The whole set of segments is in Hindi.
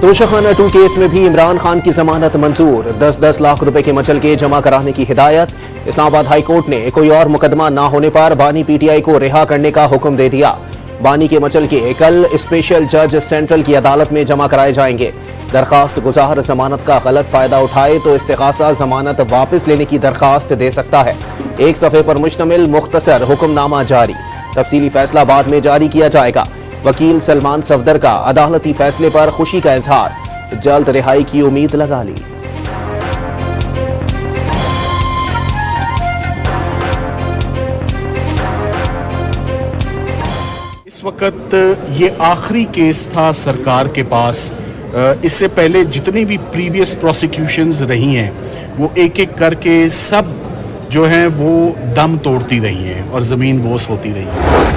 तोशाखाना 2 केस में भी इमरान खान की जमानत मंजूर। 10-10 लाख रुपए के मचल के जमा कराने की हिदायत। इस्लामाबाद हाई कोर्ट ने कोई और मुकदमा ना होने पर बानी पीटीआई को रिहा करने का हुक्म दे दिया। बानी के मचल के कल स्पेशल जज सेंट्रल की अदालत में जमा कराए जाएंगे। दरखास्त गुजार जमानत का गलत फायदा उठाए तो इस्तिगासा जमानत वापस लेने की दरखास्त दे सकता है। एक सफ़े पर मुश्तमिल मुख्तसर हुक्मनामा जारी। तफसीली फैसला बाद में जारी किया जाएगा। वकील सलमान सफदर का अदालती फैसले पर खुशी का इजहार। जल्द रिहाई की उम्मीद लगा ली। इस वक्त ये आखिरी केस था सरकार के पास। इससे पहले जितनी भी प्रीवियस प्रोसिक्यूशंस रही हैं वो एक एक करके सब जो हैं वो दम तोड़ती रही हैं और ज़मीन बोस होती रही है।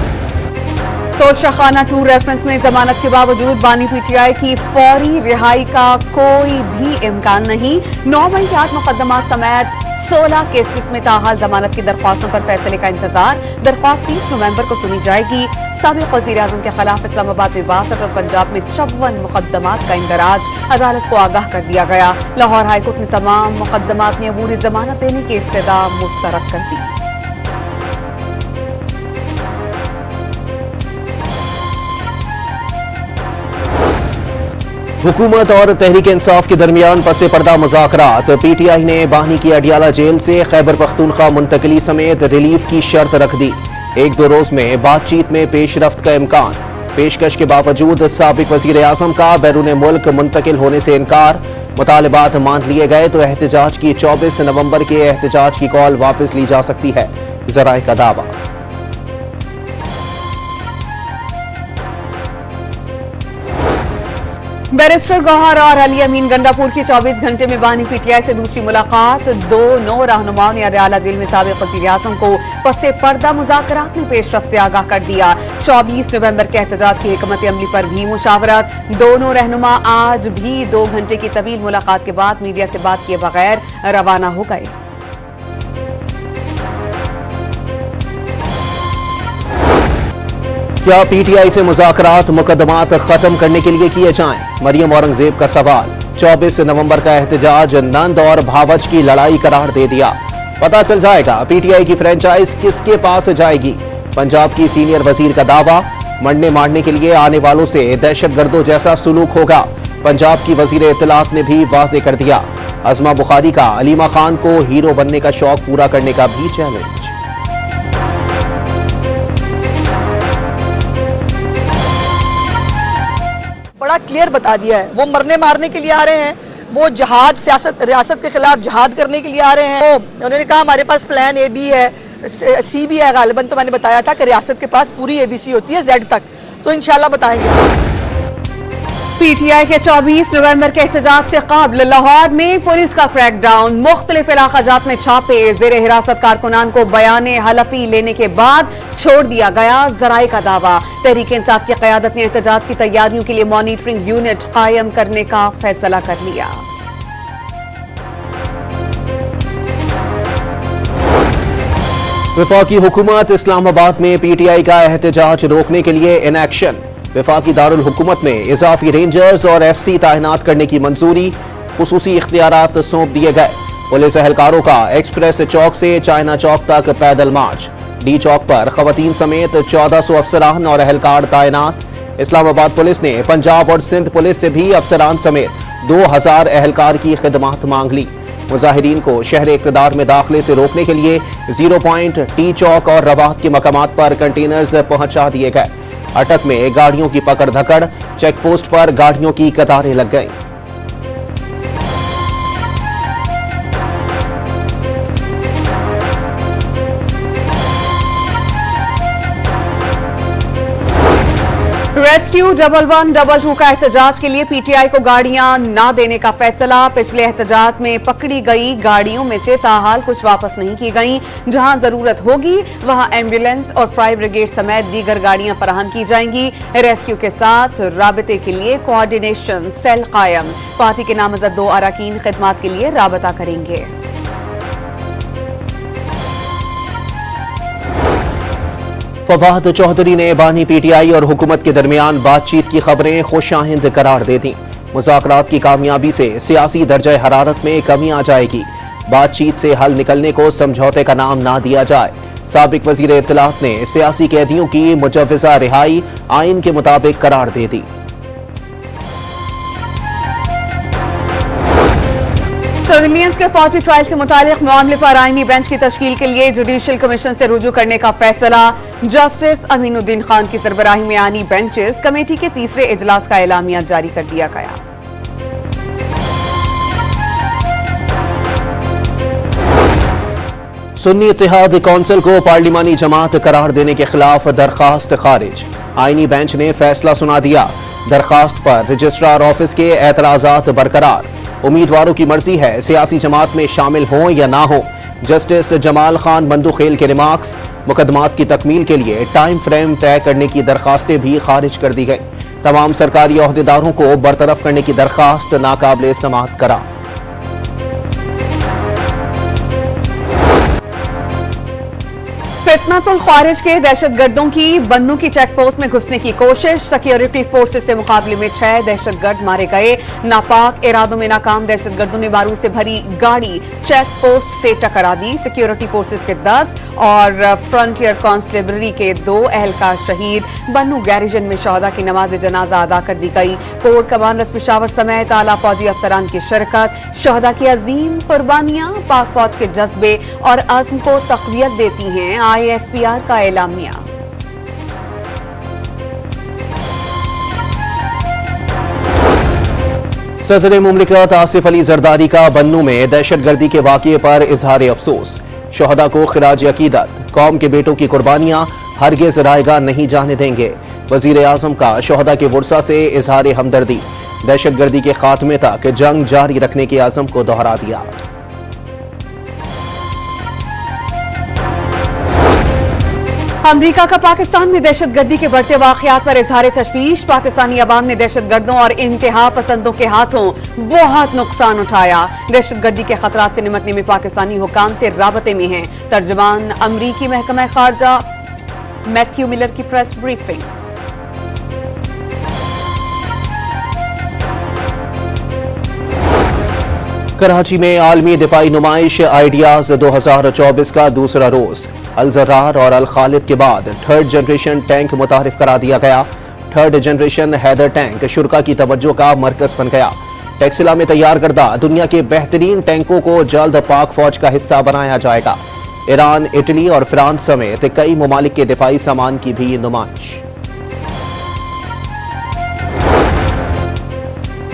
तोशाखाना 2 रेफरेंस में जमानत के बावजूद बानी पीटीआई की फौरी रिहाई का कोई भी इम्कान नहीं। 9 मई के 8 मुकदमा समेत 16 केसेस में ताहाल जमानत की दरख्वास्तों पर फैसले का इंतजार। दरख्वास्त 30 नवंबर को सुनी जाएगी। साबिक वज़ीर आज़म के खिलाफ इस्लामाबाद में 62 और पंजाब में 54 मुकदमात का इंदराज। अदालत को आगाह कर दिया गया। लाहौर हाईकोर्ट ने तमाम मुकदमात में अबूरी जमानत देने की इस्तदा मुस्तरद कर दी। हुकूमत और तहरीक इंसाफ के दरमियान पसे पर्दा मुज़ाकरात। पीटीआई ने बानी की अडियाला जेल से खैबर पख्तूनख्वा मुंतकली समेत रिलीफ की शर्त रख दी। 1-2 रोज में बातचीत में पेशरफ्त का इम्कान। पेशकश के बावजूद साबिक वज़ीर आज़म का बैरून मुल्क मुंतकिल होने से इनकार। मुतालबात मान लिए गए तो एहतजाज की 24 नवंबर के एहतजाज की कॉल वापस ली जा सकती है। ज़राए का दावा। बैरिस्टर गौहर और अली अमीन गंडापुर की 24 घंटे में बानी पीटीआई से दूसरी मुलाकात। दोनों रहनुमाओं ने अडियाला जेल में साबिक वज़ीर आज़म को पसे पर्दा मुज़ाकरात में पेशरफ्त से आगाह कर दिया। 24 नवंबर के एहतजाज की हिकमत अमली पर भी मुशावरत। दोनों रहनुमा आज भी 2 घंटे की तवील मुलाकात के बाद मीडिया से बात किए बगैर रवाना हो गए। क्या पीटीआई से मुज़ाकरात मुकदमात खत्म करने के लिए किए जाएं? मरियम औरंगजेब का सवाल। 24 नवंबर का एहतजाज नंद और भावच की लड़ाई करार दे दिया। पता चल जाएगा पीटीआई की फ्रेंचाइज किसके पास जाएगी। पंजाब की सीनियर वजीर का दावा। मरने मारने के लिए आने वालों से दहशतगर्दों जैसा सुलूक होगा। पंजाब की वजीर इत्तलात ने भी वाज़े कर दिया। अज़मा बुखारी का अलीमा खान को हीरो बनने का शौक पूरा करने का भी चैलेंज। बड़ा क्लियर बता दिया है। वो मरने मारने के लिए आ रहे हैं, वो जहाद सियासत रियासत के खिलाफ जहाद करने के लिए आ रहे हैं। उन्होंने कहा हमारे पास प्लान ए भी है, सी भी है। गालिबन तो मैंने बताया था कि रियासत के पास पूरी एबीसी होती है जेड तक, तो इंशाल्लाह बताएंगे। पीटीआई के 24 नवंबर के एहतजाज से कबल लाहौर में पुलिस का क्रैकडाउन। मुख्तलिफ इलाकाजात में छापे। जेर हिरासत कारकुनान को बयाने हलफी लेने के बाद छोड़ दिया गया। ज़राए का दावा। तहरीक इंसाफ की क़यादत ने एहतजाज की तैयारियों के लिए मॉनिटरिंग यूनिट कायम करने का फैसला कर लिया। वफाकी हुकूमत इस्लामाबाद में पीटीआई का एहतजाज रोकने के लिए इन एक्शन। वफाकी दारुल हुकूमत में इजाफी रेंजर्स और एफसी तैनात करने की मंजूरी। खुसूसी इख्तियारात सौंप दिए गए। पुलिस एहलकारों का एक्सप्रेस चौक से चाइना चौक तक पैदल मार्च। डी चौक पर खवातीन समेत 1400 अफसरान और एहलकार तैनात। इस्लामाबाद पुलिस ने पंजाब और सिंध पुलिस से भी अफसरान समेत 2000 एहलकार की खिदमत मांग ली। मुजाहिरीन को शहर इक़्तिदार में दाखिले से रोकने के लिए 0 पॉइंट, टी चौक और रवात के मकामात पर कंटेनर्स पहुंचा दिए गए। अटक में गाड़ियों की पकड़ धकड़। चेक पोस्ट पर गाड़ियों की कतारें लग गईं। रेस्क्यू 1122 का एहतजाज के लिए पीटीआई को गाड़ियां ना देने का फैसला। पिछले एहतजाज में पकड़ी गई गाड़ियों में से ताहाल कुछ वापस नहीं की गई। जहां जरूरत होगी वहां एम्बुलेंस और फायर ब्रिगेड समेत दीगर गाड़ियां फराहम की जाएंगी। रेस्क्यू के साथ राबते के लिए कोऑर्डिनेशन सेल कायम। पार्टी के नामजद 2 अरकान खिदमात के लिए राबता करेंगे। फवाद चौधरी ने बानी पीटीआई और हुकूमत के दरमियान बातचीत की खबरें खुशाइंद करार दे दी। मुज़ाकरात की कामयाबी से सियासी दर्जे हरारत में कमी आ जाएगी। बातचीत से हल निकलने को समझौते का नाम ना दिया जाए। साबिक वज़ीर इत्तलात ने सियासी कैदियों की मुजव्वज़ा रिहाई आइन के मुताबिक करार दे दी। सिविलियंस के फौजी ट्रायल से मुतालिक मामले पर आईनी बेंच की तश्कील के लिए जुडिशल कमीशन से रुजू करने का फैसला। जस्टिस अमीनुद्दीन खान की सरबराही में आईनी बेंचेस कमेटी के तीसरे इजलास का एलामिया जारी कर दिया गया। सुन्नी इत्तेहाद कौंसिल को पार्लिमानी जमात करार देने के खिलाफ दरखास्त खारिज। आईनी बेंच ने फैसला सुना दिया। दरखास्त पर रजिस्ट्रार ऑफिस के एतराजात बरकरार। उम्मीदवारों की मर्जी है सियासी जमात में शामिल हों या ना हो। जस्टिस जमाल खान बंदूखेल के रिमार्क्स। मुकदमात की तकमील के लिए टाइम फ्रेम तय करने की दरखास्तें भी खारिज कर दी गई। तमाम सरकारी ओहदेदारों को बरतरफ करने की दरखास्त नाकाबिल समाअत करार। फितनतुल ख्वारिज के दहशतगर्दों की बन्नू की चेक पोस्ट में घुसने की कोशिश। सिक्योरिटी फोर्सेस से मुकाबले में 6 दहशतगर्द मारे गए। नापाक इरादों में नाकाम दहशतगर्दों ने बारूद से भरी गाड़ी चेक पोस्ट से टकरा दी। सिक्योरिटी फोर्सेस के 10 और फ्रंटियर कांस्टेबलरी के 2 एहलकार शहीद। बन्नू गैरिजन में शहदा की नमाज जनाजा अदा कर दी गई। कोर्ट कमांडर्स पेशावर समेत आला फौजी अफसरान की शिरकत। शहदा की अजीम कुर्बानियां पाक फौज के जज्बे और अज़्म को तक़वियत देती हैं। ISPR का एलामिया। सदर मुमलिकत आसिफ अली जरदारी का बन्नू में दहशतगर्दी के वाक़ये पर इजहार अफसोस। शहदा को खिराज अकीदत। कौम के बेटों की कुर्बानियां हरगिज़ रायगा नहीं जाने देंगे। वज़ीर आज़म का शहदा के वुरसा से इजहार हमदर्दी। दहशतगर्दी के खात्मे तक जंग जारी रखने के आज़म को दोहरा दिया। अमरीका का पाकिस्तान में दहशतगर्दी के बढ़ते वाक़यात पर इजहार तशवीश। पाकिस्तानी अवाम ने दहशतगर्दों और इंतहा पसंदों के हाथों बहुत नुकसान उठाया। दहशतगर्दी के खतरात से निपटने में पाकिस्तानी हुकाम से राबते में हैं। तर्जुमान अमरीकी महकमा खारजा मैथ्यू मिलर की प्रेस ब्रीफिंग। कराची में आलमी दिफाई नुमाइश आइडियाज 2024 का दूसरा रोज। अल जर्रार और अल खालिद के बाद थर्ड जनरेशन टैंक मुतारिफ करा दिया गया। थर्ड जनरेशन हैदर टैंक शुरा की तवज्जो का मरकज बन गया। टेक्सिला में तैयार करदा दुनिया के बेहतरीन टैंकों को जल्द पाक फौज का हिस्सा बनाया जाएगा। ईरान, इटली और फ्रांस समेत कई ममालिक के दिफाई सामान की भी नुमाइश।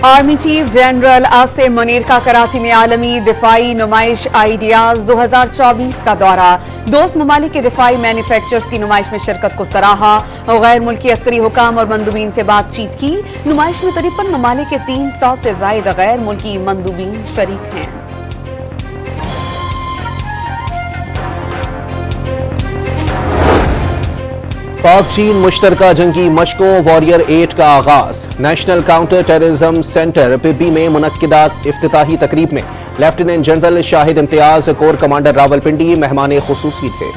Army chief general Asim Munir का कराची में आलमी दिफाई नुमाइश आइडियाज 2024 का दौरा। दोस्त ममालिक के दिफाई मैन्युफैक्चरर्स की नुमाइश में शिरकत को सराहा। गैर मुल्की अस्करी हुकाम और मंदूबीन से बातचीत की। नुमाइश में 53 ममालिक के 300 से ज्यादा गैर मुल्की मंदूबीन शरीक हैं। पाक चीन मुश्तरका जंगी मशकों वॉरियर 8 का आगाज। नेशनल काउंटर टेररिज्म सेंटर पिब्बी में मुनक्किदा इफ्तिताही तकरीब में lieutenant general Shahid Imtiaz, core commander Rawalpindi मेहमान खुसूसी थे।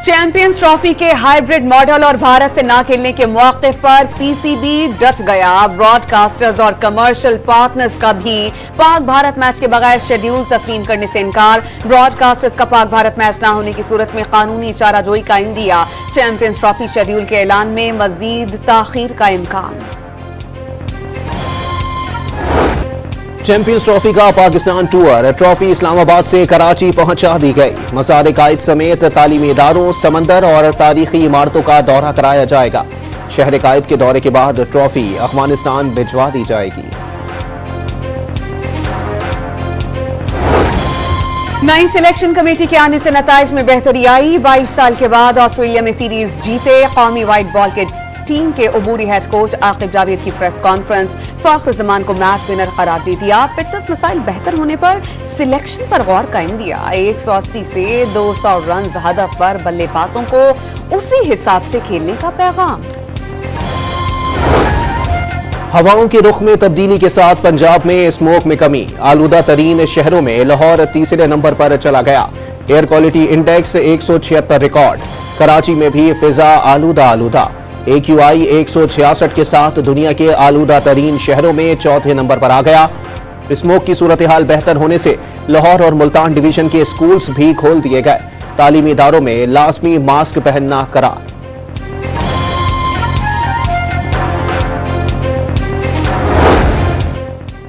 चैंपियंस ट्रॉफी के हाइब्रिड मॉडल और भारत से ना खेलने के मौक़िफ़ पर PCB डट गया। ब्रॉडकास्टर्स और कमर्शियल पार्टनर्स का भी पाक भारत मैच के बगैर शेड्यूल तस्लीम करने से इनकार। ब्रॉडकास्टर्स का पाक भारत मैच ना होने की सूरत में कानूनी चाराजोई का इंदिया। चैंपियंस ट्रॉफी शेड्यूल के ऐलान में मजीद ताखीर का इम्कान। चैंपियंस ट्रॉफी का पाकिस्तान टूर। ट्रॉफी इस्लामाबाद से कराची पहुंचा दी गई। मज़ार कायद समेत तालीमी इदारों, समंदर और तारीखी इमारतों का दौरा कराया जाएगा। शहर कायद के दौरे के बाद ट्रॉफी अफगानिस्तान भिजवा दी जाएगी। नई सिलेक्शन कमेटी के आने से नताइज में बेहतरी आई। 22 साल के बाद ऑस्ट्रेलिया में सीरीज जीते। कौमी वाइट बॉल के टीम के अबूरी हेड कोच आकिब जावेद की प्रेस कॉन्फ्रेंस। फख्र जमान को मैच विनर करार दे दिया। फिटनेस मसाइल बेहतर होने पर सिलेक्शन पर गौर का इंदिया। 180 से 200 रन हदफ पर बल्लेबाजों को उसी हिसाब से खेलने का पैगाम। हवाओं के रुख में तब्दीली के साथ पंजाब में स्मोक में कमी। आलूदा तरीन शहरों में लाहौर तीसरे नंबर पर चला गया। Air quality index 176 record. Karachi में भी फिजा आलूदा आलूदा। AQI 166 के साथ दुनिया के आलूदा तरीन शहरों में चौथे नंबर पर आ गया। स्मोक की सूरत हाल बेहतर होने से लाहौर और मुल्तान डिवीजन के स्कूल्स भी खोल दिए गए। तालीमी इदारों में लाजमी मास्क पहनना करार।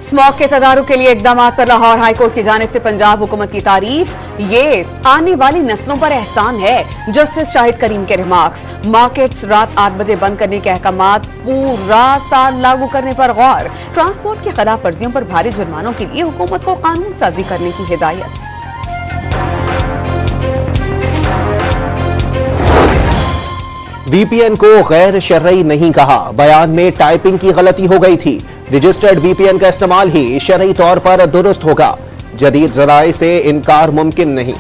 स्मॉग के तदारुक के लिए इकदाम पर लाहौर हाईकोर्ट की जानिब से पंजाब हुकूमत की तारीफ। ये आने वाली नस्लों पर एहसान है। जस्टिस शाहिद करीम के रिमार्क्स। मार्केट्स रात 8 बजे बंद करने के अहकामात पूरा साल लागू करने पर गौर। ट्रांसपोर्ट की खिलाफ वर्जियों पर भारी जुर्मानों के लिए हुकूमत को कानून साजी करने की हिदायत। VPN को गैर शरई नहीं कहा, बयान में टाइपिंग की गलती हो गई थी। रजिस्टर्ड VPN का इस्तेमाल ही शरई तौर पर दुरुस्त होगा। जदीद ज़राए से इनकार मुमकिन नहीं,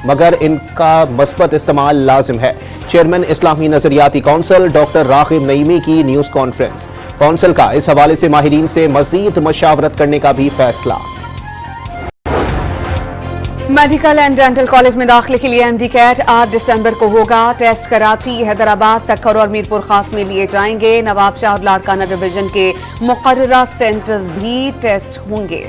मगर इनका मस्बत इस्तेमाल लाजिम है। चेयरमैन इस्लामी नजरियाती कौंसिल डॉक्टर रागिब नईमी की न्यूज कॉन्फ्रेंस। कौंसिल का इस हवाले से माहिरीन से मजीद मशावरत करने का भी फैसला। मेडिकल एंड डेंटल कॉलेज में दाखिले के लिए MD कैट 8 दिसंबर को होगा। टेस्ट कराची, हैदराबाद, सक्खर और मीरपुर खास में लिए जाएंगे। नवाब शाह और लाड़काना डिवीजन के मुकर्ररा सेंटर्स भी टेस्ट होंगे।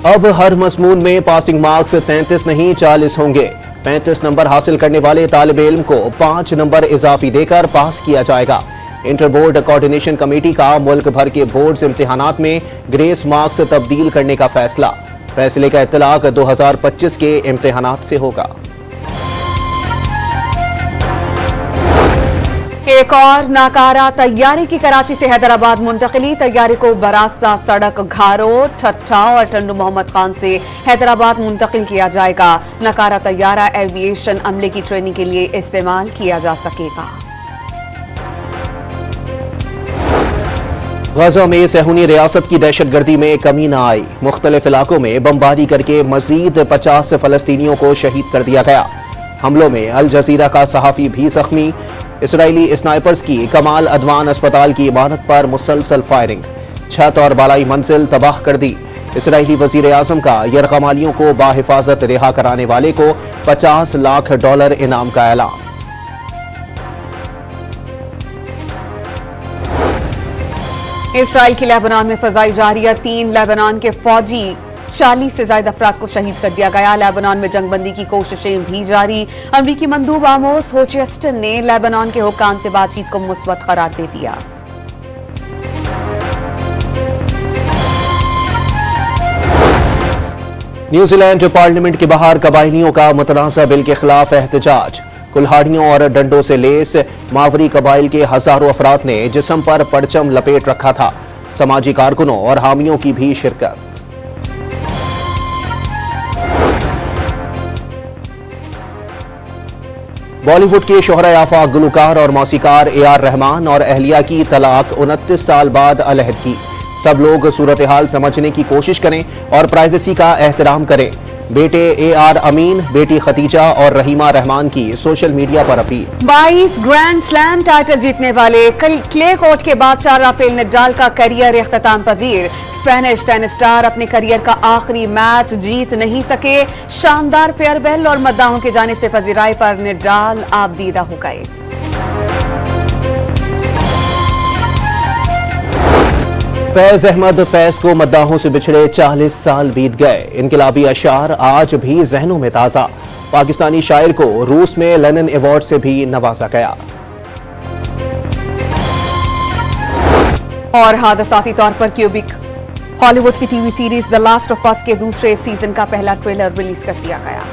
अब हर मजमून में पासिंग मार्क्स 33 नहीं 40 होंगे। 35 नंबर हासिल करने वाले तालिब इल्म को 5 नंबर इजाफी देकर पास किया जाएगा। इंटर बोर्ड कोऑर्डिनेशन कमेटी का मुल्क भर के बोर्ड्स इम्तिहानात में ग्रेस मार्क्स तब्दील करने का फैसला। फैसले का इत्तलाक 2025 के इम्तिहानात से होगा। एक और नाकारा तैयारी की कराची से हैदराबाद मुंतकिली। तैयारी को बरास्ता सड़क घारो, ठट्ठा और टंडू मोहम्मद खान से हैदराबाद मुंतकिल किया जाएगा। नाकारा तैयारा एविएशन अमले की ट्रेनिंग के लिए इस्तेमाल किया जा सकेगा। गजा में सहूनी रियासत की दहशतगर्दी में कमी न आई। मुख्तलिफ इलाकों में बमबारी करके मजीद 50 फलस्तीनियों को शहीद कर दिया गया। हमलों में अल जजीरा का सहाफी भी जख्मी। इसराइली स्नाइपर्स की कमाल अदवान अस्पताल की इमारत पर मुसलसल फायरिंग। छत और बालाई मंजिल तबाह कर दी। इसराइली वजीर आजम का यरगमालियों को बाहिफाजत रिहा कराने वाले को $50 लाख इनाम का ऐलान। इसराइल की लेबनान में फजाई जारियत। 3 लेबनान के फौजी 40 से ज्यादा अफराद को शहीद कर दिया गया। लेबनान में जंगबंदी की कोशिशें भी जारी। अमरीकी मंदूब आमोस होचेस्टन ने लेबनान के हुक्काम से बातचीत को मुस्बत करार दे दिया। न्यूजीलैंड पार्लियामेंट के बाहर कबायलियों का मुतनाज़ा बिल के खिलाफ एहतजाज। कुल्हाड़ियों और डंडों से लेस मावरी कबाइल के हजारों अफराद ने जिस्म पर परचम लपेट रखा था। समाजी कारकुनों और हामियों की भी शिरकत। बॉलीवुड के शोहरा आफाक गुलकार और मौसीकार AR रहमान और अहलिया की तलाक 29 साल बाद अलहदगी। सब लोग सूरत हाल समझने की कोशिश करें और प्राइवेसी का एहतराम करें। बेटे AR अमीन, बेटी खतीजा और रहीमा रहमान की सोशल मीडिया पर अपील। 22 ग्रैंड स्लैम टाइटल जीतने वाले क्ले कोर्ट के बादशाह राफेल नडाल का करियर इख्तिताम पजीर। स्पेनिश टेनिस स्टार अपने करियर का आखिरी मैच जीत नहीं सके। शानदार फेयरवेल और मद्दाहों की जानिब से पजीराई पर नडाल आबदीदा हो गए। फैज अहमद फैज को मद्दाहों से बिछड़े 40 साल बीत गए। इनकलाबी अशार आज भी जहनों में ताज़ा। पाकिस्तानी शायर को रूस में लेनिन अवार्ड से भी नवाजा गया। और हादसाती तौर पर क्यूबिक हॉलीवुड की TV series the last of us के दूसरे सीजन का पहला ट्रेलर रिलीज कर दिया गया।